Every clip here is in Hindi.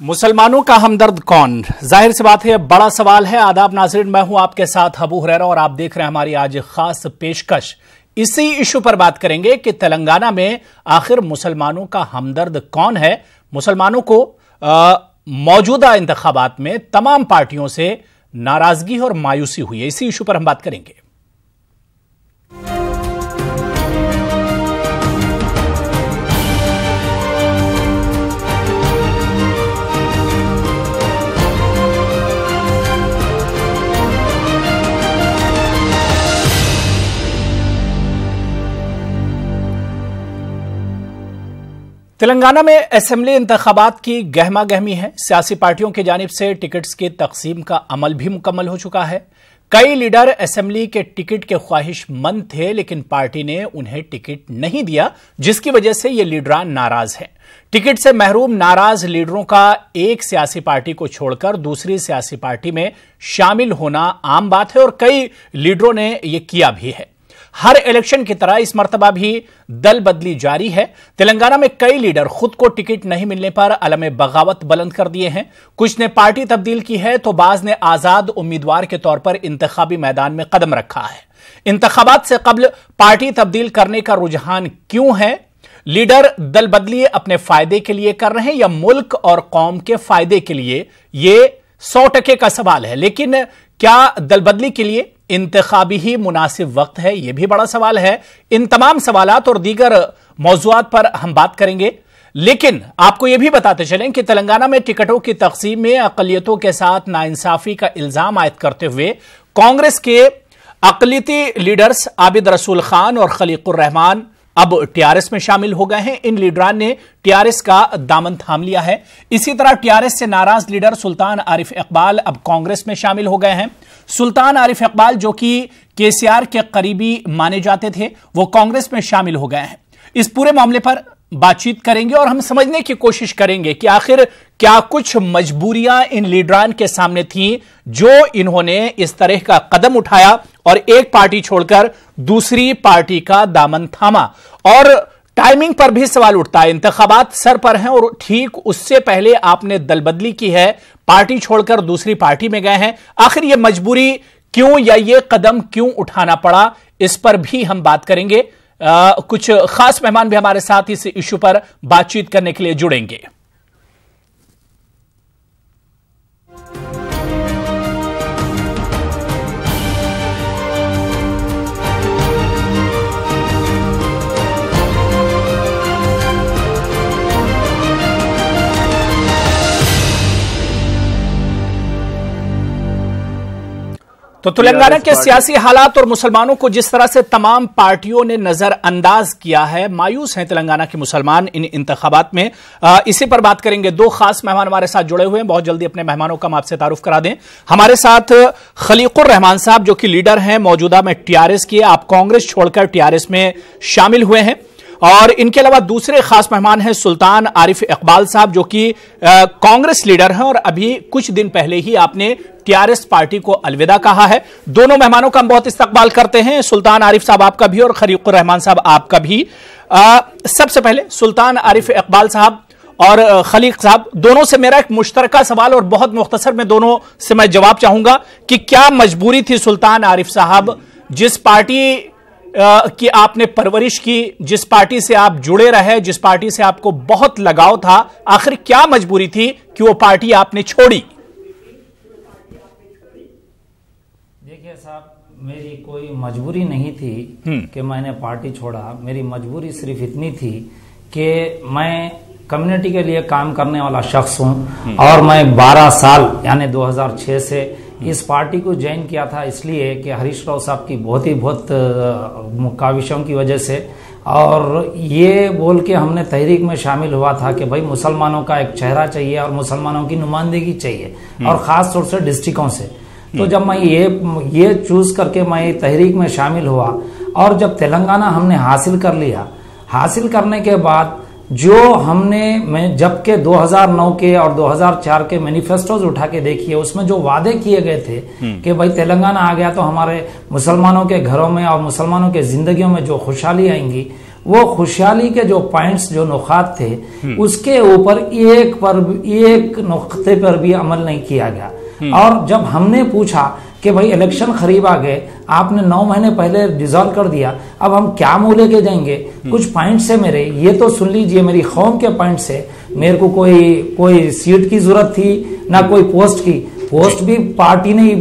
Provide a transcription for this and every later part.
मुसलमानों का हमदर्द कौन? जाहिर सी बात है, बड़ा सवाल है। आदाब नाज़रीन, मैं हूं आपके साथ अबू हुरैरा और आप देख रहे हैं हमारी आज खास पेशकश। इसी इशू पर बात करेंगे कि तेलंगाना में आखिर मुसलमानों का हमदर्द कौन है। मुसलमानों को मौजूदा इंतखाबात में तमाम पार्टियों से नाराजगी और मायूसी हुई है। इसी इशू पर हम बात करेंगे। तेलंगाना में असेंबली इंतखाबात की गहमा गहमी है। सियासी पार्टियों की जानिब से टिकट्स की तकसीम का अमल भी मुकम्मल हो चुका है। कई लीडर असेंबली के टिकट के ख्वाहिशमंद थे, लेकिन पार्टी ने उन्हें टिकट नहीं दिया, जिसकी वजह से ये लीडरान नाराज हैं। टिकट से महरूम नाराज लीडरों का एक सियासी पार्टी को छोड़कर दूसरी सियासी पार्टी में शामिल होना आम बात है और कई लीडरों ने यह किया भी है। हर इलेक्शन की तरह इस मर्तबा भी दल बदली जारी है। तेलंगाना में कई लीडर खुद को टिकट नहीं मिलने पर अलम बगावत बुलंद कर दिए हैं। कुछ ने पार्टी तब्दील की है तो बाज ने आजाद उम्मीदवार के तौर पर इंतखाबी मैदान में कदम रखा है। इंतखाबात से कबल पार्टी तब्दील करने का रुझान क्यों है? लीडर दल बदली अपने फायदे के लिए कर रहे हैं या मुल्क और कौम के फायदे के लिए? यह 100% का सवाल है। लेकिन क्या दल बदली के लिए इंतखाबी ही मुनासिब वक्त है? यह भी बड़ा सवाल है। इन तमाम सवालात और दीगर मौज़ूआत पर हम बात करेंगे। लेकिन आपको यह भी बताते चलें कि तेलंगाना में टिकटों की तकसीम में अक़लियतों के साथ नाइंसाफी का इल्जाम आयद करते हुए कांग्रेस के अक़लियती लीडर्स आबिद रसूल खान और खलीकुर रहमान अब टीआरएस में शामिल हो गए हैं। इन लीडरान ने टीआरएस का दामन थाम लिया है। इसी तरह टीआरएस से नाराज लीडर सुल्तान आरिफ इकबाल अब कांग्रेस में शामिल हो गए हैं। सुल्तान आरिफ इकबाल, जो कि केसीआर के करीबी माने जाते थे, वो कांग्रेस में शामिल हो गए हैं। इस पूरे मामले पर बातचीत करेंगे और हम समझने की कोशिश करेंगे कि आखिर क्या कुछ मजबूरियां इन लीडरान के सामने थीं जो इन्होंने इस तरह का कदम उठाया और एक पार्टी छोड़कर दूसरी पार्टी का दामन थामा। और टाइमिंग पर भी सवाल उठता है। इंतखाबात सर पर हैं और ठीक उससे पहले आपने दल बदली की है, पार्टी छोड़कर दूसरी पार्टी में गए हैं। आखिर यह मजबूरी क्यों या यह कदम क्यों उठाना पड़ा, इस पर भी हम बात करेंगे। कुछ खास मेहमान भी हमारे साथ इस इशू पर बातचीत करने के लिए जुड़ेंगे। तो तेलंगाना के सियासी हालात और मुसलमानों को जिस तरह से तमाम पार्टियों ने नजरअंदाज किया है, मायूस हैं तेलंगाना के मुसलमान इन इंतखाबात में। इसी पर बात करेंगे। दो खास मेहमान हमारे साथ जुड़े हुए हैं। बहुत जल्दी अपने मेहमानों का हम आपसे तारुफ करा दें। हमारे साथ खलीकुर रहमान साहब, जो कि लीडर हैं मौजूदा में टीआरएस के, आप कांग्रेस छोड़कर टीआरएस में शामिल हुए हैं। और इनके अलावा दूसरे खास मेहमान हैं सुल्तान आरिफ इकबाल साहब, जो कि कांग्रेस लीडर हैं और अभी कुछ दिन पहले ही आपने टीआरएस पार्टी को अलविदा कहा है। दोनों मेहमानों का हम बहुत इस्तकबाल करते हैं। सुल्तान आरिफ साहब आपका भी और खलीकुर रहमान साहब आपका भी। सबसे पहले सुल्तान आरिफ इकबाल साहब और खलीक साहब, दोनों से मेरा एक मुश्तरका सवाल और बहुत मुख्तसर में दोनों से मैं जवाब चाहूंगा कि क्या मजबूरी थी सुल्तान आरिफ साहब, जिस पार्टी कि आपने परवरिश की, जिस पार्टी से आप जुड़े रहे, जिस पार्टी से आपको बहुत लगाव था, आखिर क्या मजबूरी थी कि वो पार्टी आपने छोड़ी? देखिए साहब, मेरी कोई मजबूरी नहीं थी कि मैंने पार्टी छोड़ा। मेरी मजबूरी सिर्फ इतनी थी कि मैं कम्युनिटी के लिए काम करने वाला शख्स हूं और मैं 12 साल यानी 2006 से इस पार्टी को ज्वाइन किया था, इसलिए कि हरीश राव साहब की बहुत काविशों की वजह से, और ये बोल के हमने तहरीक में शामिल हुआ था कि भाई मुसलमानों का एक चेहरा चाहिए और मुसलमानों की नुमाइंदगी चाहिए, और खास तौर से डिस्ट्रिक्टों से। तो जब मैं ये चूज करके मैं तहरीक में शामिल हुआ और जब तेलंगाना हमने हासिल कर लिया, हासिल करने के बाद जो हमने जबकि 2009 के और 2004 के मैनिफेस्टोज उठा के देखिए, उसमें जो वादे किए गए थे कि भाई तेलंगाना आ गया तो हमारे मुसलमानों के घरों में और मुसलमानों के जिंदगियों में जो खुशहाली आएंगी, वो खुशहाली के जो पॉइंट्स, जो नुकात थे, उसके ऊपर एक नुक्ते पर भी अमल नहीं किया गया। और जब हमने पूछा कि भाई इलेक्शन करीब आ गए, आपने 9 महीने पहले डिसॉल्व कर दिया, अब हम क्या मुंह लेके जाएंगे? कुछ पॉइंट्स है मेरे, ये तो सुन लीजिए, मेरी कौम के पॉइंट्स है। मेरे को कोई सीट की जरूरत थी ना कोई पोस्ट की। पोस्ट भी पार्टी ने ही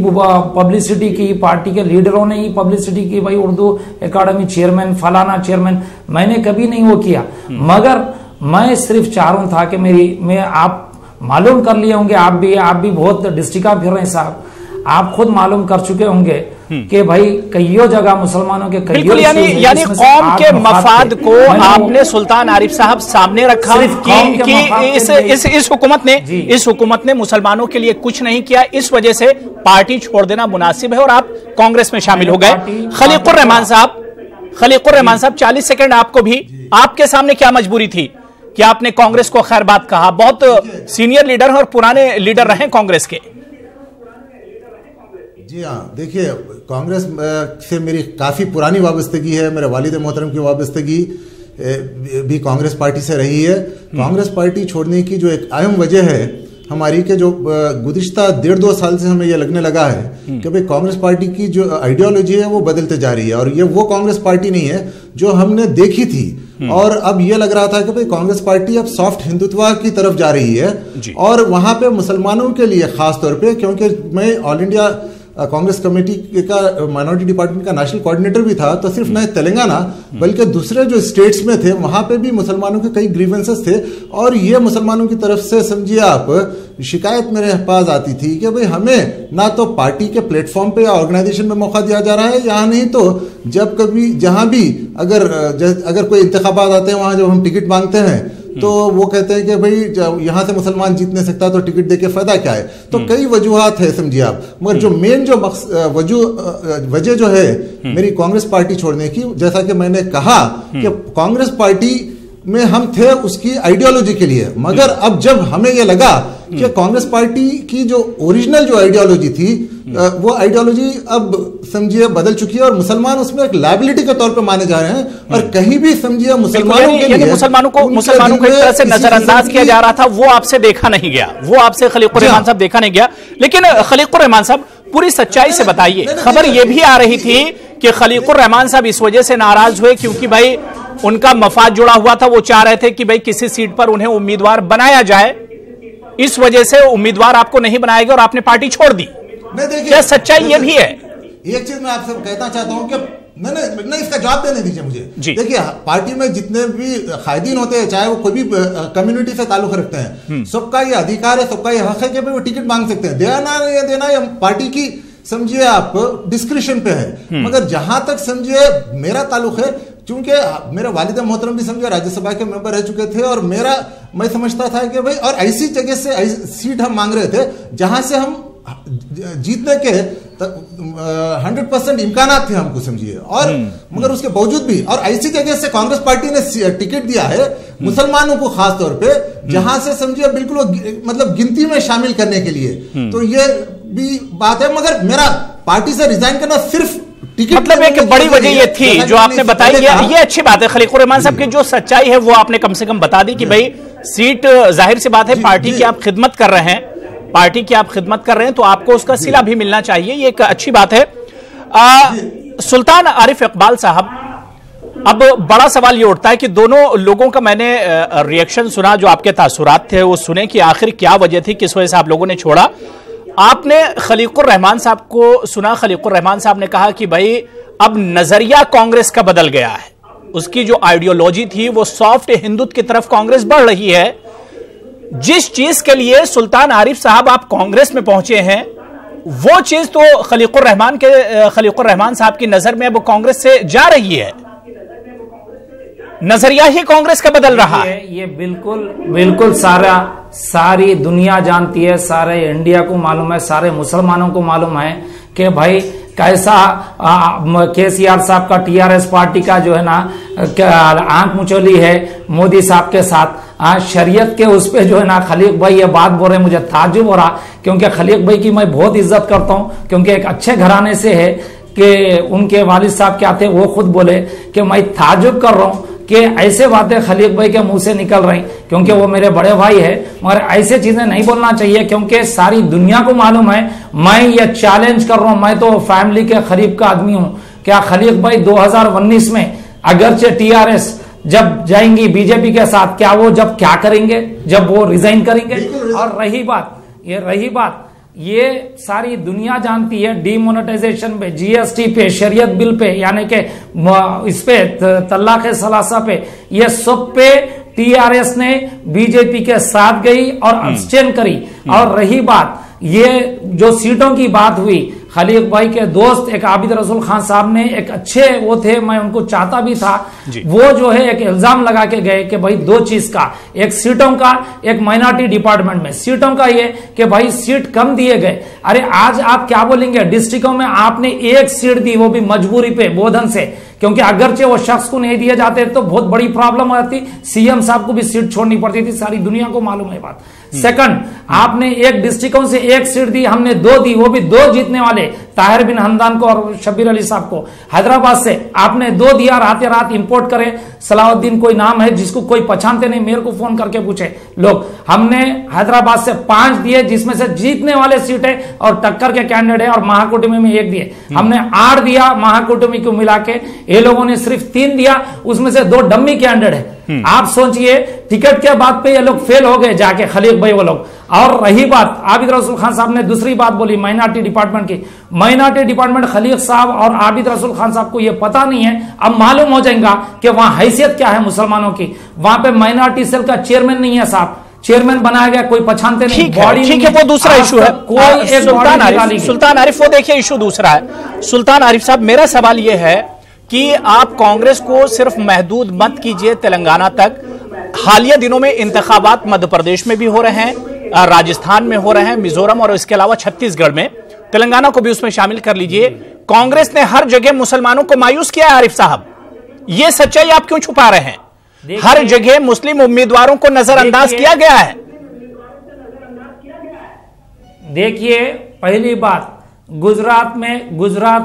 पब्लिसिटी की, पार्टी के लीडरों ने ही पब्लिसिटी की, भाई उर्दू एकेडमी चेयरमैन, फलाना चेयरमैन, मैंने कभी नहीं वो किया। मगर मैं सिर्फ चाह रहा था कि आप मालूम कर लिए होंगे, आप भी बहुत डिस्ट्रिक्ट फिर रहे हैं साहब, आप खुद मालूम कर चुके होंगे कि भाई कईयों जगह मुसलमानों के बिल्कुल, यानी कौम के मफाद को आपने सुल्तान आरिफ साहब सामने रखा कि इस हुकूमत ने मुसलमानों के लिए कुछ नहीं किया, इस वजह से पार्टी छोड़ देना मुनासिब है और आप कांग्रेस में शामिल हो गए। खलीकुर रहमान साहब 40 सेकंड आपको भी, आपके सामने क्या मजबूरी थी कि आपने कांग्रेस को खैर बात कहा? बहुत सीनियर लीडर और पुराने लीडर रहे कांग्रेस के। जी हाँ, देखिए, कांग्रेस से मेरी काफ़ी पुरानी वाबस्तगी है। मेरे वालिद मोहतरम की वाबस्तगी भी कांग्रेस पार्टी से रही है। कांग्रेस पार्टी छोड़ने की जो एक अहम वजह है हमारी, के जो गुज़िश्ता 1.5-2 साल से हमें यह लगने लगा है कि भाई कांग्रेस पार्टी की जो आइडियोलॉजी है वो बदलते जा रही है और ये वो कांग्रेस पार्टी नहीं है जो हमने देखी थी। और अब ये लग रहा था कि भाई कांग्रेस पार्टी अब सॉफ्ट हिंदुत्व की तरफ जा रही है और वहां पे मुसलमानों के लिए खास तौर पे, क्योंकि मैं ऑल इंडिया कांग्रेस कमेटी का माइनॉरिटी डिपार्टमेंट का नेशनल कोऑर्डिनेटर भी था, तो सिर्फ न तेलंगाना बल्कि दूसरे जो स्टेट्स में थे वहां पे भी मुसलमानों के कई ग्रीवेंसेस थे और ये मुसलमानों की तरफ से समझिए आप शिकायत मेरे पास आती थी कि भाई हमें ना तो पार्टी के प्लेटफॉर्म पे या ऑर्गेनाइजेशन में मौका दिया जा रहा है, या नहीं तो जब कभी जहां भी अगर कोई इंतखाबात आते हैं वहां जब हम टिकट मांगते हैं तो वो कहते हैं कि भाई यहाँ से मुसलमान जीत नहीं सकता तो टिकट देके फायदा क्या है। तो कई वजूहात है समझिए आप, मगर जो मेन जो वजह जो है मेरी कांग्रेस पार्टी छोड़ने की, जैसा कि मैंने कहा कि कांग्रेस पार्टी में हम थे उसकी आइडियोलॉजी के लिए, मगर अब जब हमें यह लगा कि कांग्रेस पार्टी की जो ओरिजिनल जो आइडियोलॉजी थी वो आइडियोलॉजी अब समझिए बदल चुकी है और मुसलमान उसमें एक लायबिलिटी के तौर पे माने जा रहे हैं और कहीं भी समझिए मुसलमानों के लिए मुसलमानों को एक तरह से नजरअंदाज किया जा रहा था, वो आपसे देखा नहीं गया, वो आपसे खलीकुर रहमान साहब देखा नहीं गया। लेकिन खलीकुर रहमान साहब पूरी सच्चाई से बताइए, खबर यह भी आ रही थी कि खलीकुर रहमान साहब इस वजह से नाराज हुए क्योंकि भाई उनका मफाद जुड़ा हुआ था, वो चाह रहे थे कि भाई किसी सीट पर उन्हें उम्मीदवार बनाया जाए, इस वजह से उम्मीदवार आपको नहीं बनाएगा और आपने पार्टी छोड़ दी। क्या सच्चाई ये भी है? एक चीज मैं आपसे कहना चाहता हूं कि नहीं इसका जवाब देने दीजिए मुझे। देखिए, पार्टी में जितने भी कायदीन होते हैं, चाहे वो कोई भी कम्युनिटी से ताल्लुक रखते हैं, सबका ये अधिकार है, सबका ये हक है कि वो टिकट मांग सकते हैं। देना ये पार्टी की समझिए आप डिस्क्रिप्शन पे है। मगर जहां तक समझिए मेरा ताल्लुक है, क्योंकि मेरा वालिद मोहतरम भी समझे राज्यसभा के मेंबर रह चुके थे और मैं समझता था कि भाई, और ऐसी जगह से सीट हम मांग रहे थे जहां से हम जीतने के 100% इम्कानात थे हमको समझिए, और मगर उसके बावजूद भी, और ऐसी जगह से कांग्रेस पार्टी ने टिकट दिया है मुसलमानों को खास तौर पे, जहां से समझिए बिल्कुल मतलब गिनती में शामिल करने के लिए, तो ये भी बात है। मगर मेरा पार्टी से रिजाइन करना सिर्फ मतलब एक बड़ी वजह ये थी जो आपने बताई, ये अच्छी बात है। खलीकुर रहमान साहब की जो सच्चाई है वो आपने कम से कम बता दी कि भाई सीट, जाहिर सी बात है पार्टी की आप खिदमत कर रहे हैं, पार्टी की आप खिदमत कर रहे हैं तो आपको उसका सिला भी मिलना चाहिए, ये एक अच्छी बात है। सुल्तान आरिफ इकबाल साहब, अब बड़ा सवाल ये उठता है कि दोनों लोगों का मैंने रिएक्शन सुना, जो आपके तासुरात थे वो सुने कि आखिर क्या वजह थी, किस वजह से आप लोगों ने छोड़ा। आपने खलीकुर रहमान साहब को सुना, खलीकुर रहमान साहब ने कहा कि भाई अब नजरिया कांग्रेस का बदल गया है, उसकी जो आइडियोलॉजी थी वो सॉफ्ट हिंदुत्व की तरफ कांग्रेस बढ़ रही है। जिस चीज के लिए सुल्तान आरिफ साहब आप कांग्रेस में पहुंचे हैं, वो चीज तो खलीकुर रहमान साहब की नजर में अब कांग्रेस से जा रही है, नजरिया ही कांग्रेस का बदल रहा है। ये बिल्कुल सारी दुनिया जानती है, सारे इंडिया को मालूम है, सारे मुसलमानों को मालूम है कि भाई कैसा केसीआर साहब का टीआरएस पार्टी का जो है ना आंख मुचोली है मोदी साहब के साथ। शरीयत के उस पे जो है ना खलीक भाई ये बात बोल रहे, मुझे ताज्जुब हो रहा, क्योंकि खलीक भाई की मैं बहुत इज्जत करता हूं, क्योंकि एक अच्छे घराने से है कि उनके वालिद साहब क्या थे वो खुद बोले कि मैं ताज्जुब कर रहा हूं कि ऐसे बातें खलीक भाई के मुंह से निकल रही, क्योंकि वो मेरे बड़े भाई है, मगर ऐसे चीजें नहीं बोलना चाहिए, क्योंकि सारी दुनिया को मालूम है मैं ये चैलेंज कर रहा हूं, मैं तो फैमिली के करीब का आदमी हूं। क्या खलीक भाई 2019 में अगरचे टीआरएस जब जाएंगी बीजेपी के साथ, क्या वो जब क्या करेंगे, जब वो रिजाइन करेंगे? और रही बात ये सारी दुनिया जानती है, डीमोनेटाइजेशन पे, जीएसटी पे, शरीयत बिल पे, यानी कि इस पे तलाक सलासा पे, ये सब पे टीआरएस ने बीजेपी के साथ गई और अब्सटेन करी। और रही बात ये जो सीटों की बात हुई, खलीक भाई के दोस्त एक आबिद रसूल खान साहब ने एक अच्छे वो थे, मैं उनको चाहता भी था, वो जो है एक इल्जाम लगा के गए कि भाई दो चीज का, एक सीटों का, एक माइनॉरिटी डिपार्टमेंट में सीटों का ये कि भाई सीट कम दिए गए। अरे आज आप क्या बोलेंगे, डिस्ट्रिक्टों में आपने एक सीट दी, वो भी मजबूरी पे, बोधन से, क्योंकि अगरचे वो शख्स को नहीं दिए जाते तो बहुत बड़ी प्रॉब्लम आती, सीएम साहब को भी सीट छोड़नी पड़ती थी, सारी दुनिया को मालूम है बात। सेकंड, आपने एक डिस्ट्रिक्टों से एक सीट दी, हमने दो दी, वो भी दो जीतने वाले, ताहिर बिन हमदान को और शब्बीर अली साहब को। हैदराबाद से आपने दो दिया, रात रात इंपोर्ट करे, सलाउद्दीन कोई नाम है जिसको कोई पहचानते नहीं, मेरे को फोन करके पूछे लोग। हमने हैदराबाद से 5 दिए, जिसमें से जीतने वाले सीट है और टक्कर के कैंडिडेट है, और महाकुटुंबी में 1 दिए। हमने 8 दिया, महाकुटुंबी को मिला के ये लोगों ने सिर्फ 3 दिया, उसमें से 2 डम्मी कैंडिडेट है। आप सोचिए, टिकट के बाद पे ये लोग फेल हो गए जाके, खलीक भाई वो लोग। और रही बात, आबिद रसूल खान साहब ने दूसरी बात बोली माइनॉरिटी डिपार्टमेंट की, माइनॉरिटी डिपार्टमेंट खलीक साहब और आबिद रसूल खान साहब को ये पता नहीं है, अब मालूम हो जाएगा कि वहां हैसियत क्या है मुसलमानों की। वहां पे माइनॉरिटी सेल का चेयरमैन नहीं है साहब, चेयरमैन बनाया गया, कोई पहचानते नहीं, बॉडी ठीक है, वो दूसरा इशू है। कोई सुल्तान आरिफ, वो देखिए इशू दूसरा है। सुल्तान आरिफ साहब, मेरा सवाल ये है कि आप कांग्रेस को सिर्फ महदूद मत कीजिए तेलंगाना तक, हालिया दिनों में इंतखाबात मध्य प्रदेश में भी हो रहे हैं, राजस्थान में हो रहे हैं, मिजोरम और इसके अलावा छत्तीसगढ़ में, तेलंगाना को भी उसमें शामिल कर लीजिए। कांग्रेस ने हर जगह मुसलमानों को मायूस किया है। आरिफ साहब, ये सच्चाई आप क्यों छुपा रहे हैं? हर जगह मुस्लिम उम्मीदवारों को नजरअंदाज किया गया है। देखिए, पहली बात, गुजरात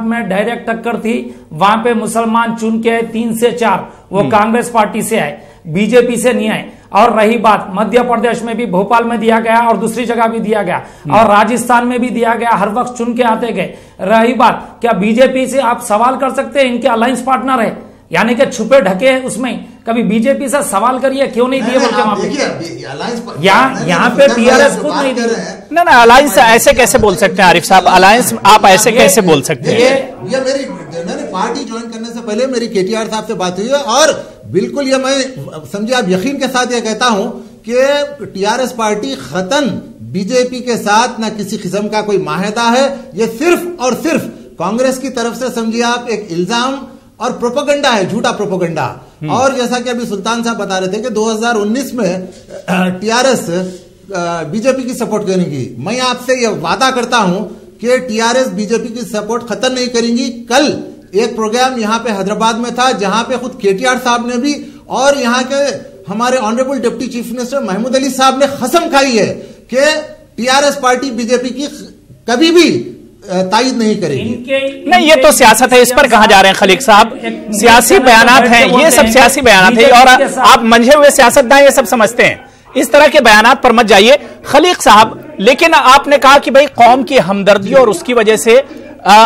में डायरेक्ट टक्कर थी, वहां पे मुसलमान चुन के आए 3 से 4, वो कांग्रेस पार्टी से आए, बीजेपी से नहीं आए। और रही बात, मध्य प्रदेश में भी भोपाल में दिया गया और दूसरी जगह भी दिया गया, और राजस्थान में भी दिया गया, हर वक्त चुन के आते गए। रही बात, क्या बीजेपी से आप सवाल कर सकते हैं, इनके अलायंस पार्टनर है, यानी कि छुपे ढके उसमें, कभी बीजेपी से सवाल करिए क्यों नहीं दिए बोल के वहां पे, यहाँ पे टीआरएस खुद नहीं दिए। ना अलायंस ऐसे कैसे बोल सकते हैं आरिफ साहब, अलायंस आप ऐसे कैसे बोल सकते हैं? ये मैंने पार्टी ज्वाइन करने से पहले मेरी केटीआर साहब से बात हुई है, और बिल्कुल ये मैं समझिए आप यकीन के साथ ये कहता हूं कि टीआरएस पार्टी खतन बीजेपी के साथ न किसी किस्म का कोई माहिदा है, ये सिर्फ और सिर्फ कांग्रेस की तरफ से समझिए आप एक इल्जाम और प्रोपेगेंडा है, झूठा प्रोपेगेंडा। और जैसा कि अभी सुल्तान साहब बता रहे थे कि 2019 में टीआरएस बीजेपी की सपोर्ट करेंगी, मैं आपसे यह वादा करता हूं कि टीआरएस बीजेपी की सपोर्ट खत्म नहीं करेंगी। कल एक प्रोग्राम यहां पे हैदराबाद में था, जहां पे खुद केटीआर साहब ने भी और यहां के हमारे honourable deputy chief minister Mahmood Ali साहब ने कसम खाई है कि टीआरएस पार्टी बीजेपी की कभी भी तायद नहीं करेगी। नहीं, ये तो सियासत है, इस पर कहां जा रहे हैं खलीक साहब? सियासी बयानात हैं, ये सब सियासी बयानात है, और आप मंझे हुए सियासतदान ये सब समझते हैं, इस तरह के बयानात पर मत जाइए खलीक साहब। लेकिन आपने कहा कि भाई कौम की हमदर्दी और उसकी वजह से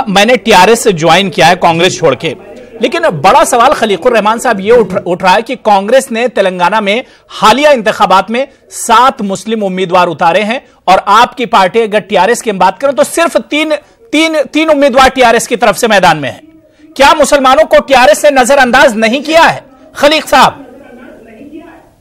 मैंने टीआरएस से ज्वाइन किया है कांग्रेस छोड़ के। लेकिन बड़ा सवाल खलीकुर रहमान साहब ये उठ रहा है कि कांग्रेस ने तेलंगाना में हालिया इंतखाबात में 7 मुस्लिम उम्मीदवार उतारे हैं, और आपकी पार्टी अगर टीआरएस की बात करें तो सिर्फ तीन उम्मीदवार टीआरएस की तरफ से मैदान में है। क्या मुसलमानों को टीआरएस ने नजरअंदाज नहीं किया है खलीक साहब?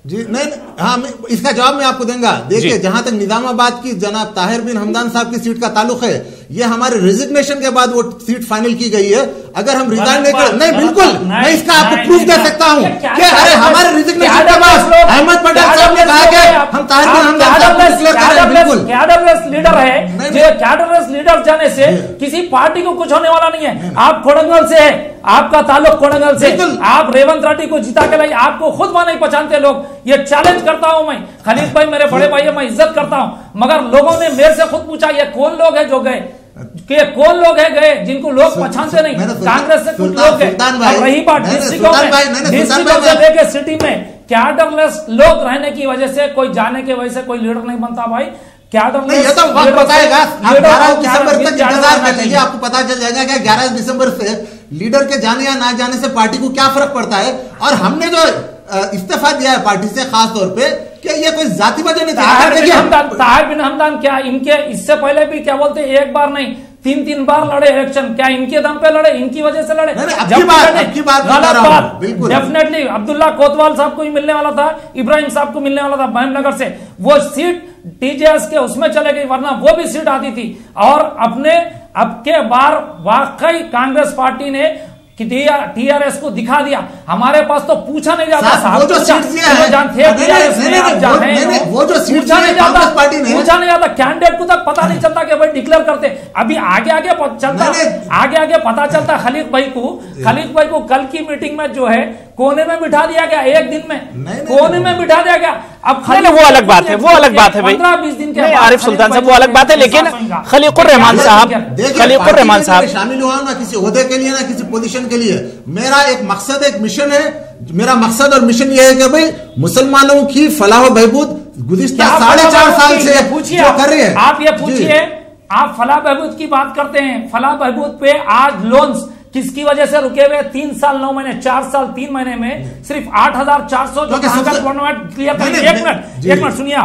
जी नहीं, हाँ, इसका जवाब मैं आपको दूंगा। देखिए, जहां तक निजामाबाद की जनाब ताहिर बिन हमदान साहब की सीट का ताल्लुक है, ये हमारे रिजिग्नेशन के बाद वो सीट फाइनल की गई है। अगर हम रिजाइन नहीं कर, नहीं बिल्कुल, मैं इसका आपको प्रूफ दे सकता हूं कि अरे हमारे रिजिग्नेशन के बाद अहमद पटेल साहब ने कहा कि हम ताहिर बिन हमदान साहब को सिलेक्ट करें। बिल्कुल कैडरलेस लीडर है, जो कैडरलेस लीडर जाने से किसी पार्टी को कुछ होने वाला नहीं है। आप कोडंगल से है, आपका ताल्लुक कोडंगल से, आप रेवंत रेड्डी को जिता के लाई, आपको खुद वहां नहीं पहचानते लोग। ये चैलेंज करता हूं मैं, खलीफ भाई मेरे बड़े भाई है, मैं इज्जत करता हूं, मगर लोगों ने मेरे से खुद पूछा ये कौन लोग हैं जो गए, के कौन लोग है गए जिनको लोग पहचानते नहीं? कांग्रेस से कुछ लोग गए। अब रही बात डिस्ट्रिक्टों से लेके सिटी में कैडरलेस लोग रहने की वजह से, कोई जाने की वजह से कोई लीडर नहीं बनता भाई। ये तो वक्त बताएगा। आप 11 दिसंबर तक इंतजार कर लीजिए, आपको पता चल जाएगा कि 11 दिसंबर से लीडर के जाने या ना जाने से पार्टी को क्या फर्क पड़ता है। और हमने जो इस्तीफा दिया है पार्टी से खास तौर पे, कि ये कोई जाति वजह नहीं था। ताहिर बिन हमदान क्या इनके इससे पहले भी क्या बोलते, एक बार नहीं 3 बार लड़े इलेक्शन, क्या इनके दम पे लड़े, इनकी वजह से लड़े? गलत बात। डेफिनेटली अब्दुल्ला कोतवाल साहब को ही मिलने वाला था, इब्राहिम साहब को मिलने वाला था महमनगर से, वो सीट टीजेएस के उसमें चले गई, वरना वो भी सीट आती थी। और अपने अब के बार वाकई कांग्रेस पार्टी ने टीआरएस को दिखा दिया। हमारे पास तो पूछा नहीं जाता, वो जो सीट दिया है, पूछा नहीं जाता, कैंडिडेट को तक पता नहीं चलता कि भाई डिक्लेयर करते। अभी आगे पता चलता खलीक भाई को कल की मीटिंग में जो है कोने में बिठा दिया गया, एक दिन में कोने में बिठा दिया गया। अब वो अलग बात है, वो अलग बात है भाई। 15-20 दिन के आरिफ सुल्तान साहब वो अलग बात है, लेकिन खलीकुर रहमान साहब शामिल हुआ ना किसी ओहदे के लिए ना किसी पोजीशन के लिए। मेरा एक मकसद, एक मिशन है। मेरा मकसद और मिशन यह है कि भाई मुसलमानों की फलाह बहबूद गुज़िश्ता 4.5 साल से जो कर रहे हैं। आप ये पूछिए, आप फलाह बहबूद की बात करते हैं, फलाह बहबूद पे आज लोन्स किसकी वजह से रुके हुए? 3 साल 9 महीने, 4 साल 3 महीने में सिर्फ 8,400 जो गवर्नमेंट क्लियर कर। एक मिनट सुनिए,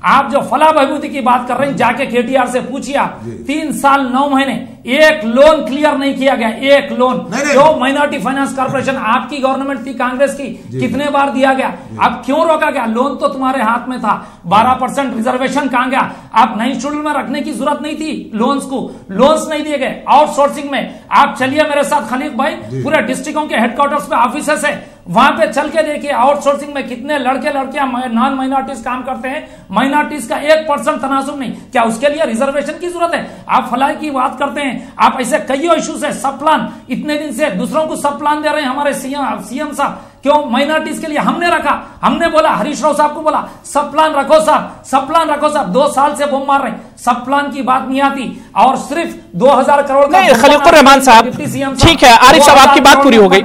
आप जो फलाह बहबूदी की बात कर रहे हैं जाके केटीआर से पूछिए आप। 3 साल 9 महीने एक लोन क्लियर नहीं किया गया, एक लोन जो माइनॉरिटी फाइनेंस कॉर्पोरेशन आपकी गवर्नमेंट थी कांग्रेस की, कितने बार दिया गया? अब क्यों रोका गया? लोन तो तुम्हारे हाथ में था। 12% रिजर्वेशन कहां गया? आप नई शेड्यूल में रखने की जरूरत नहीं थी लोन्स को, लोन्स नहीं दिए गए। आउटसोर्सिंग में आप चलिए मेरे साथ खलीक भाई, पूरे डिस्ट्रिक्टों के हेडक्वार्टर्स पे ऑफिसेस है, वहां पे चल के देखिए आउटसोर्सिंग में कितने लड़के लड़कियां नॉन माइनॉरिटीज काम करते हैं। माइनॉरिटीज का 1% तनासुब नहीं। क्या उसके लिए रिजर्वेशन की जरूरत है? आप फलाह की बात करते हैं, आप ऐसे कई इश्यूज है। सब प्लान इतने दिन से दूसरों को सब प्लान दे रहे हैं हमारे सीएम साहब, क्यों माइनॉरिटीज के लिए हमने रखा? हमने बोला, हरीश राव साहब को बोला सब प्लान रखो साहब, सब प्लान रखो साहब। 2 साल से बम मार रहे हैं, सब प्लान की बात नहीं आती। और सिर्फ 2000 करोड़ का खलीकुर रहमान साहब, ठीक है आरिफ साहब आपकी बात पूरी हो गई।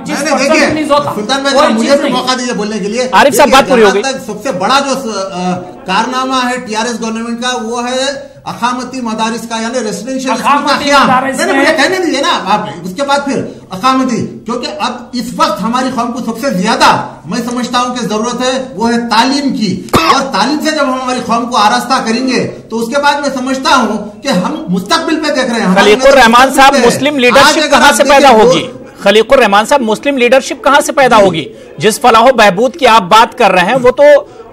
मुझे भी मौका दीजिए बोलने के लिए। आरिफ साहब बात पूरी हो गई। सबसे बड़ा जो कारनामा है टीआरएस गवर्नमेंट का वो है अकामती मदारिस का, यानी रेसिडेंशियल मुझे कहने दीजिए ना आप, उसके बाद फिर अकामती। क्योंकि अब इस वक्त हमारी कौम को सबसे ज्यादा मैं समझता हूं कि जरूरत है वो है तालीम की। और तालीम से जब हम हमारी कौम को आरास्ता करेंगे तो उसके बाद मैं समझता हूं कि हम मुस्तकबिल पे देख रहे हैं। खलीकुर रहमान साहब, मुस्लिम लीडरशिप कहां से पैदा होगी? खलीकुर रहमान साहब, मुस्लिम लीडरशिप कहां से पैदा होगी? जिस फलाह बहबूद की आप बात कर रहे हैं वो तो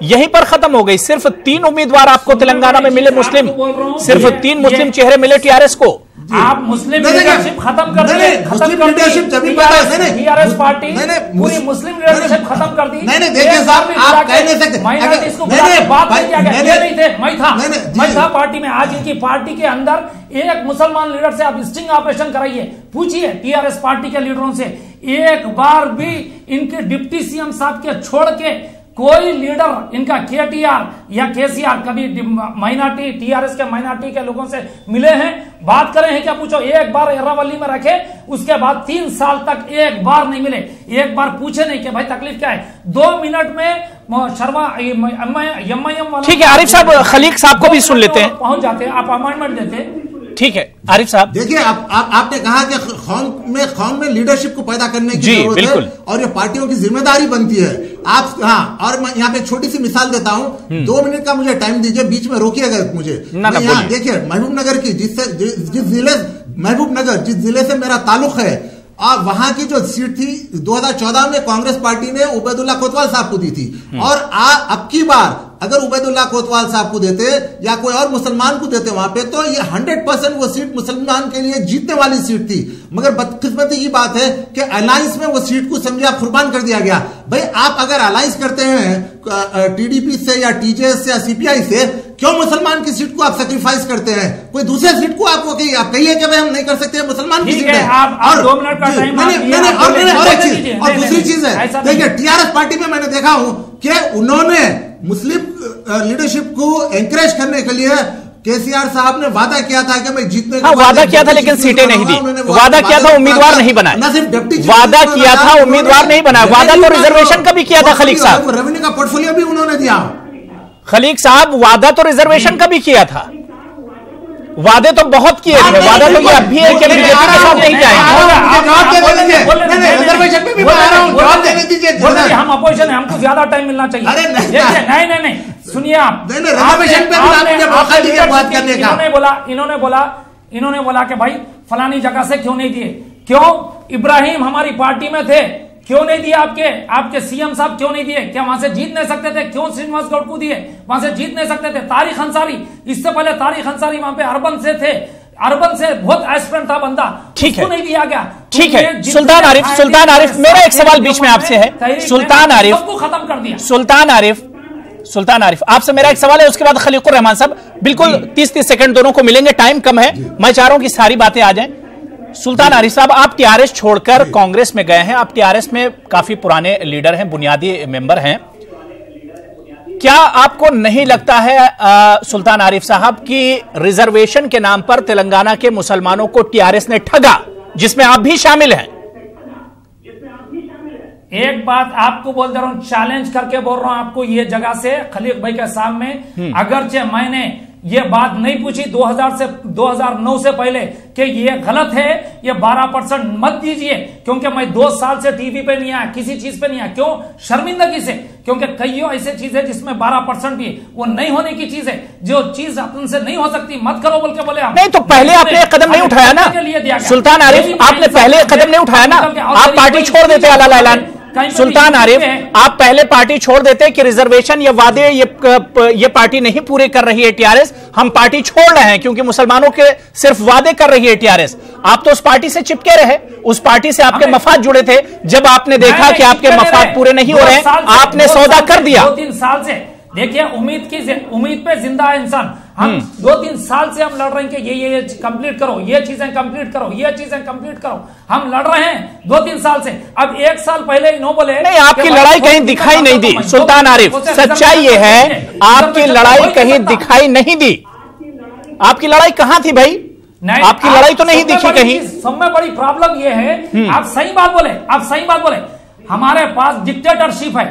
यहीं पर खत्म हो गई। सिर्फ 3 उम्मीदवार आपको तेलंगाना में मिले मुस्लिम, सिर्फ 3 मुस्लिम चेहरे मिले टीआरएस को। आप मुस्लिम लीडरशिप खत्म कर दिए, टीआरएस पार्टी पूरी मुस्लिम लीडरशिप खत्म कर दी। नहीं देखिए साहब, आप कह नहीं सकते। माइनॉरिटीज को बात नहीं किया गया, ये नहीं थे, मैं था पार्टी में। आज इनकी पार्टी के अंदर एक मुसलमान लीडर से आप स्टिंग ऑपरेशन कराइए, पूछिए टीआरएस पार्टी के लीडरों से, एक बार भी इनके डिप्टी सीएम साहब के छोड़ के कोई लीडर इनका केटीआर या केसीआर कभी माइनॉरिटी टीआरएस के माइनॉरिटी के लोगों से मिले हैं? बात करें हैं क्या? पूछो। एक बार एर्रावली में रखे, उसके बाद 3 साल तक एक बार नहीं मिले, एक बार पूछे नहीं कि भाई तकलीफ क्या है। 2 मिनट में शर्मा एमआईएम वाला, ठीक है आरिफ साहब, खलीक साहब को भी सुन लेते हैं, पहुंच जाते हैं, आप अपॉइंटमेंट देते। ठीक है आरिफ साहब, देखिए आपने कहा कि कौम में लीडरशिप को पैदा करने की जरूरत है और ये पार्टियों की जिम्मेदारी बनती है। आप और मैं यहाँ पे छोटी सी मिसाल देता हूँ, 2 मिनट का मुझे टाइम दीजिए, बीच में रोकिएगा मुझे। यहाँ देखिए महबूबनगर की जिस जिले से मेरा ताल्लुक है, और वहां की जो सीट थी 2014 में कांग्रेस पार्टी ने उबैदुल्ला कोतवाल साहब को दी थी। और अब की बार अगर उबैदुल्ला कोतवाल साहब को देते या कोई और मुसलमान को देते वहां पे, तो ये 100% वो सीट मुसलमान के लिए जीतने वाली सीट थी। मगर बदकिस्मती की बात है कि अलायंस में वो सीट को समझिए कुर्बान कर दिया गया। भाई आप अगर अलायंस करते हैं टीडीपी से या टीजेएस से या सीपीआई से, क्यों मुसलमान की सीट को आप सेक्रीफाइस करते हैं? कोई दूसरे सीट को आपको आप कहिए कि भाई हम नहीं कर सकते, मुसलमान की सीट है। और 2 मिनट का टाइम, और एक चीज, और दूसरी चीज है, देखिए टीआरएस पार्टी में मैंने देखा हूं कि उन्होंने मुस्लिम लीडरशिप को एनकरेज करने के लिए केसीआर साहब ने वादा किया था कि मैं जीतने हाँ, वादा किया था लेकिन सीटें नहीं दी। वादा किया था, उम्मीदवार नहीं बनाए। न सिर्फ डिप्टी वादा किया था, उम्मीदवार नहीं बनाया। वादा तो रिजर्वेशन का भी किया था खलीक साहब। रेवेन्यू का पोर्टफोलियो भी उन्होंने दिया। खलीक साहब, वादा तो रिजर्वेशन का भी किया था। वादे तो बहुत किए थे। वादा तो ये अब भी है कि बीजेपी के साथ नहीं जाएंगे। हम अपोजिशन है, हमको ज्यादा टाइम मिलना चाहिए। नहीं, सुनिए आप, इन्होंने बोला कि भाई फलानी जगह से क्यों नहीं दिए। क्यों? इब्राहिम हमारी पार्टी में थे, क्यों नहीं दिए? आपके सीएम साहब क्यों नहीं दिए? क्या वहां से जीत नहीं सकते थे? क्यों श्रीनिवास गौड़ को दिए? वहां से जीत नहीं सकते थे। तारिक अंसारी, इससे पहले तारिक अंसारी वहां पे अर्बन से थे, अर्बन से बहुत एस्पिरेंट था बंदा, ठीक है, नहीं दिया गया। ठीक है। सुल्तान आरिफ, मेरा एक सवाल बीच में आपसे है। सुल्तान आरिफ, सबको खत्म कर दिया। सुल्तान आरिफ, आपसे मेरा एक सवाल है, उसके बाद खलीकुर रहमान साहब। बिल्कुल 30-30 सेकंड दोनों को मिलेंगे, टाइम कम है, मैं चाह रहा हूं कि सारी बातें आ जाएं। सुल्तान आरिफ साहब, आप टीआरएस छोड़कर कांग्रेस में गए हैं। आप टीआरएस में काफी पुराने लीडर हैं, बुनियादी मेंबर हैं। क्या आपको नहीं लगता है सुल्तान आरिफ साहब कि रिजर्वेशन के नाम पर तेलंगाना के मुसलमानों को टीआरएस ने ठगा, जिसमें आप भी शामिल हैं? एक बात आपको बोल दे रहा हूं, चैलेंज करके बोल रहा हूं आपको ये जगह से, खलीक भाई के सामने। अगरचे मैंने ये बात नहीं पूछी 2009 से पहले कि ये गलत है, ये 12% मत दीजिए, क्योंकि मैं 2 साल से टीवी पे नहीं आया, किसी चीज पे नहीं आया। क्यों? शर्मिंदगी से, क्योंकि कई ऐसी चीज है जिसमें 12% भी वो नहीं होने की चीज है। जो चीज अपन से नहीं हो सकती मत करो बोल के बोले आप। नहीं तो पहले आपने कदम नहीं उठाया ना सुल्तान आरिफ, आपने पहले कदम नहीं उठाया ना, आप पार्टी छोड़ देते अला ऐलान। सुल्तान आरिफ, आप पहले पार्टी छोड़ देते कि रिजर्वेशन ये वादे ये पार्टी नहीं पूरे कर रही है टीआरएस, हम पार्टी छोड़ रहे हैं क्योंकि मुसलमानों के सिर्फ वादे कर रही है टीआरएस। आप तो उस पार्टी से चिपके रहे, उस पार्टी से आपके मफाद जुड़े थे। जब आपने देखा कि आपके मफाद पूरे नहीं हो रहे, आपने सौदा कर दिया। 2-3 साल से देखिए, उम्मीद पे जिंदा है इंसान। हम 2-3 साल से हम लड़ रहे हैं कि ये कंप्लीट करो, ये चीजें कंप्लीट करो, ये चीजें कंप्लीट करो। हम लड़ रहे हैं 2-3 साल से। अब 1 साल पहले इन्हों बोले नहीं, आपकी लड़ाई कहीं दिखाई नहीं दी। सुल्तान आरिफ, सच्चाई ये है, आपकी लड़ाई कहीं दिखाई नहीं दी। आपकी लड़ाई कहां थी भाई? आपकी लड़ाई तो नहीं दिखी कहीं। सब में बड़ी प्रॉब्लम ये है, आप सही बात बोले, हमारे पास डिक्टेटरशिप है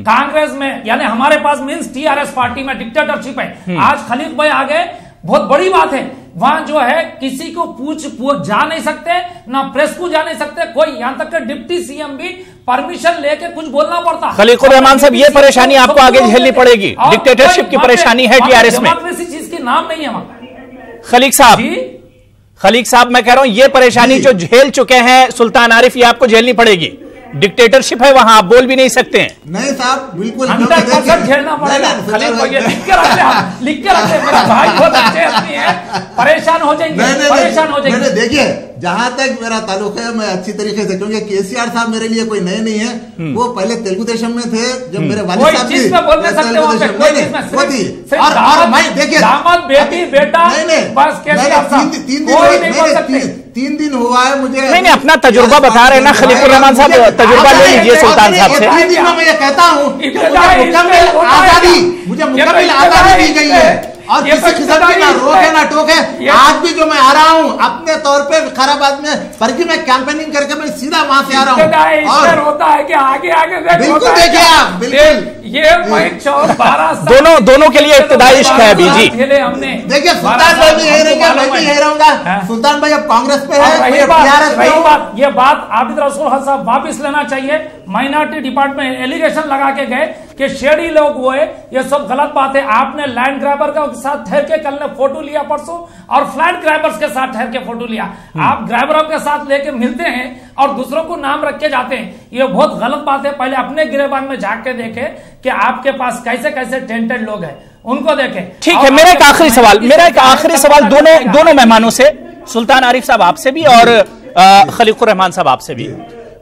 कांग्रेस में, यानी हमारे पास मींस टीआरएस पार्टी में डिक्टेटरशिप है। आज खलीक भाई आ गए, बहुत बड़ी बात है। वहां जो है किसी को पूछ जा नहीं सकते, ना प्रेस को जा नहीं सकते कोई, यहां तक कि डिप्टी सीएम भी परमिशन लेके कुछ बोलना पड़ता। खलीकुर रहमान साहब, ये परेशानी आपको आगे झेलनी पड़ेगी। डिक्टेटरशिप की परेशानी है टीआरएस में। डेमोक्रेसी चीज की नाम नहीं है वहां। खलीक साहब, मैं कह रहा हूं ये परेशानी जो झेल चुके हैं सुल्तान आरिफ, ये आपको झेलनी पड़ेगी। डिक्टेटरशिप है वहां, आप बोल भी नहीं सकते हैं। नहीं साहब, बिल्कुल 100% झेलना पड़ेगा। लिख के रख ले, मेरा भाई बहुत अच्छे आदमी है, परेशान हो जाएंगे। देखिए, जहां तक मेरा ताल्लुक है, मैं अच्छी तरीके से, क्योंकि केसीआर साहब मेरे लिए कोई नए नहीं है, वो पहले तेलुगु देशम में थे जब मेरे वालिद साहब भी तीन दिन हुआ है मुझे। नहीं, अपना तजुर्बा बता रहे हैं ना खलीकुर रहमान साहब, तजुर्बा ले लीजिए सुल्तान साहब से। 3 दिन में मैं ये कहता हूँ मुझे मुकम्मल आजादी दी गई है, और किसी किस्म की ना रोके ना टोके। आज भी जो मैं आ रहा हूँ अपने तौर पे खैराबाद में फर्जी में कैंपेनिंग करके मैं सीधा वहां से आ रहा हूँ। और होता है कि आगे बिल्कुल देखिए आप, बिल्कुल ये 12 दोनों के लिए इब्तिदाई इश्क है अभी जी। देखिए, सुल्तान भाई भी यही रहेंगे, मैं भी यही रहूंगा। सुल्तान भाई अब कांग्रेस पे है, ये बात आबिद रसूल साहब वापिस लेना चाहिए। माइनॉरिटी डिपार्टमेंट एलिगेशन लगा के गए कि शेडी लोग हुए, ये सब गलत बात है। आपने लैंड ग्रैबर के साथ ठहर के कल ने फोटो लिया परसों, और फ्लैट ग्रैबर्स के साथ ठहर के फोटो लिया। आप ग्रैबरों के साथ लेके मिलते हैं और दूसरों को नाम रख के जाते हैं, ये बहुत गलत बात है। पहले अपने गिरेबान में झांक के देखे कि आपके पास कैसे कैसे टेंटेड लोग हैं, उनको देखें। ठीक है, मेरा एक आखिरी सवाल दोनों मेहमानों से, सुल्तान आरिफ साहब आपसे भी और खलीकुर रहमान साहब आपसे भी।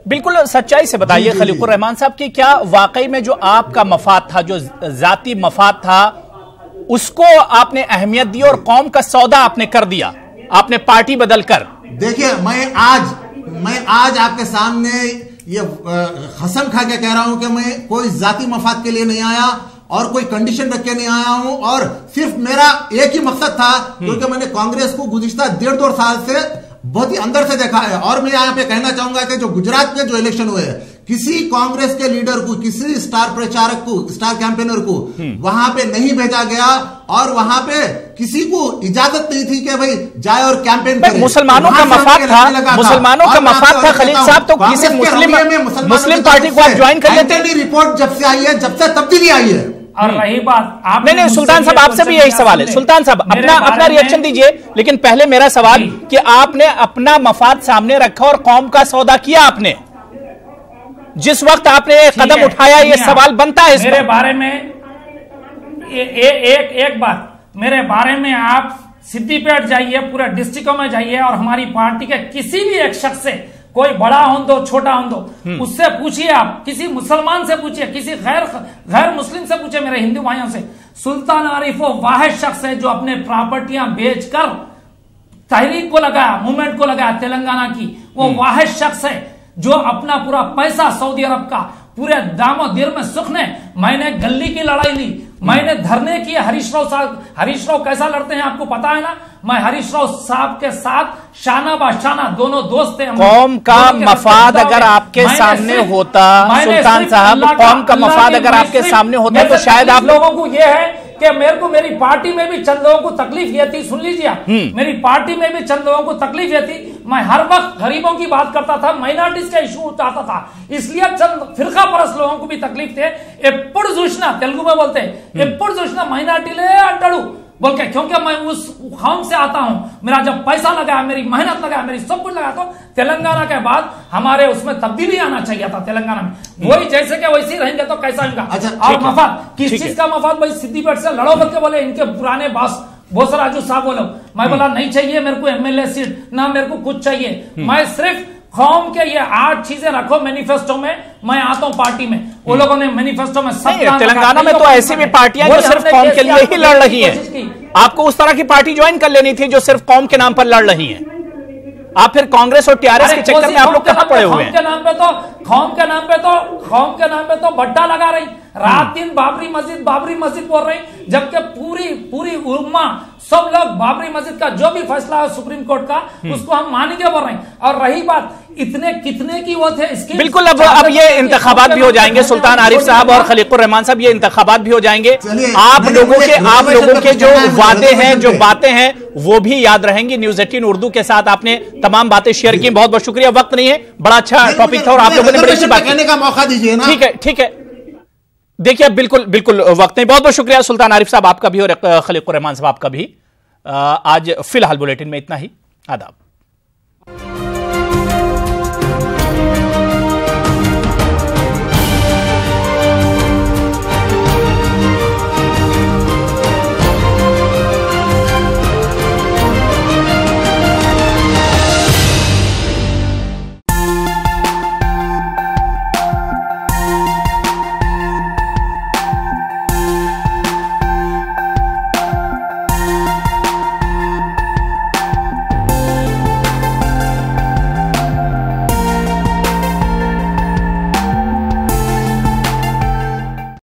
बिल्कुल सच्चाई से बताइए खलीकुर रहमान साहब कि क्या वाकई में जो आपका मफाद था, जो जाती मफाद था, उसको आपने अहमियत दी और कौम का सौदा आपने कर दिया, आपने पार्टी बदल कर? देखिए, मैं आज आपके सामने ये कसम खा के कह रहा हूं कि मैं कोई जाती मफाद के लिए नहीं आया, और कोई कंडीशन रख के नहीं आया हूं, और सिर्फ मेरा एक ही मकसद था, क्योंकि मैंने कांग्रेस को गुज़िश्ता 1.5 साल से बहुत ही अंदर से देखा है। और मैं यहाँ पे कहना चाहूंगा कि जो गुजरात के जो इलेक्शन हुए हैं, किसी कांग्रेस के लीडर को, किसी स्टार प्रचारक को, स्टार कैंपेनर को वहां पे नहीं भेजा गया, और वहां पे किसी को इजाजत नहीं थी कि भाई जाए और कैंपेन करे। मुसलमानों का मफाद था, मुसलमानों का मफाद था खलील साहब, तो किसी मुस्लिम पार्टी को आप ज्वाइन कर लेते। रिपोर्ट जब से आई है, जब से तब्दीली आई है। और रही बात आप नहीं, सुल्तान साहब आपसे भी यही सवाल है। सुल्तान साहब अपना रिएक्शन दीजिए, लेकिन पहले मेरा सवाल कि आपने अपना मफाद सामने रखा और कौम का सौदा किया आपने, जिस वक्त आपने कदम उठाया, ये सवाल बनता है। मेरे बारे में एक बात, मेरे बारे में आप सिद्दीपेट जाइए, पूरे डिस्ट्रिक्टों में जाइए, और हमारी पार्टी के किसी भी एक शख्स से, कोई बड़ा हो दो छोटा हो दो, उससे पूछिए, आप किसी मुसलमान से पूछिए, किसी गैर मुस्लिम से पूछिए, मेरे हिंदू भाइयों से, सुल्तान आरिफ वो वाहिद शख्स है जो अपने प्रॉपर्टियां बेचकर तहरीक को लगाया, मूवमेंट को लगाया तेलंगाना की। वो वाहिद शख्स है जो अपना पूरा पैसा सऊदी अरब का पूरे दामो दिर में सुख ने, मैंने गली की लड़ाई ली, मैंने धरने किए। हरीश राव कैसा लड़ते हैं आपको पता है ना। मैं हरीश राव साहब के साथ शाना बाशाना दोनों दोस्त थे। कौम का मफाद अगर आपके सामने होता, सुल्तान साहब, कौम का मफाद अगर आपके सामने होता तो शायद आप लोगों को यह है कि मेरे को मेरी पार्टी में भी चंद लोगों को तकलीफ ये थी, सुन लीजिए आप, मेरी पार्टी में भी चंद लोगों को तकलीफ ये थी, मैं हर वक्त गरीबों की बात करता था, माइनॉरिटीज का इशू उठाता था, इसलिए चंद फिरका परस्त लोगों को भी तकलीफ थे। एप्पुड़ जूशना तेलुगु में बोलते हैं, एप्पुड़ जूशना माइनॉरिटी ले अंटड़ू बोल के, क्योंकि मैं उस कौम से आता हूं, मेरा जब पैसा लगा, मेरी मेहनत लगा, मेरी सब कुछ लगा, तो तेलंगाना के बाद हमारे उसमें तब्दीली आना चाहिए था तेलंगाना में। वही जैसे कि वैसे ही रहेंगे तो कैसा होगा। और मफाद किस चीज का मफाद, भाई सिद्दीपेट से लड़ो करके बोले इनके पुराने बॉस बोसराजू साहब बोलो, मैं बोला नहीं चाहिए मेरे को एमएलए सीट, ना मेरे को कुछ चाहिए, मैं सिर्फ कौम के ये 8 चीजें रखो मैनिफेस्टो में, मैं आता हूं पार्टी में। वो लोगों ने मैनिफेस्टो में सब तेलंगाना में तो ऐसी भी पार्टियां जो सिर्फ कौम के लिए ही लड़ रही हैं। आपको उस तरह की पार्टी ज्वाइन कर लेनी थी जो सिर्फ कौम के नाम पर लड़ रही है। आप फिर कांग्रेस और टीआरएस के चक्कर में आप लोग कहां पड़े हुए हैं? कौम के नाम पे तो बट्टा लगा रही, रात दिन बाबरी मस्जिद बोल रही, जबकि पूरी उम्मा सब लोग बाबरी मस्जिद का जो भी फैसला है सुप्रीम कोर्ट का, उसको हम मानेंगे बोल रहे हैं। और रही बात इतने कितने की वो थे इसकी, बिल्कुल अब ये इंतखाबात भी हो जाएंगे सुल्तान आरिफ साहब और खलीकुर रहमान साहब, ये इंतखाबात भी हो जाएंगे। आप लोगों के जो वादे हैं, जो बातें हैं, वो भी याद रहेंगी। न्यूज़ 18 उर्दू के साथ आपने तमाम बातें शेयर की, बहुत बहुत शुक्रिया। वक्त नहीं है, बड़ा अच्छा टॉपिक था और आप लोगों ने बड़ी अच्छी बात कहने का मौका दीजिए ना। ठीक है देखिए, बिल्कुल वक्त नहीं। बहुत बहुत शुक्रिया सुल्तान आरिफ साहब आपका भी और खलीकुर रहमान साहब आपका भी। आज फिलहाल बुलेटिन में इतना ही। आदाब।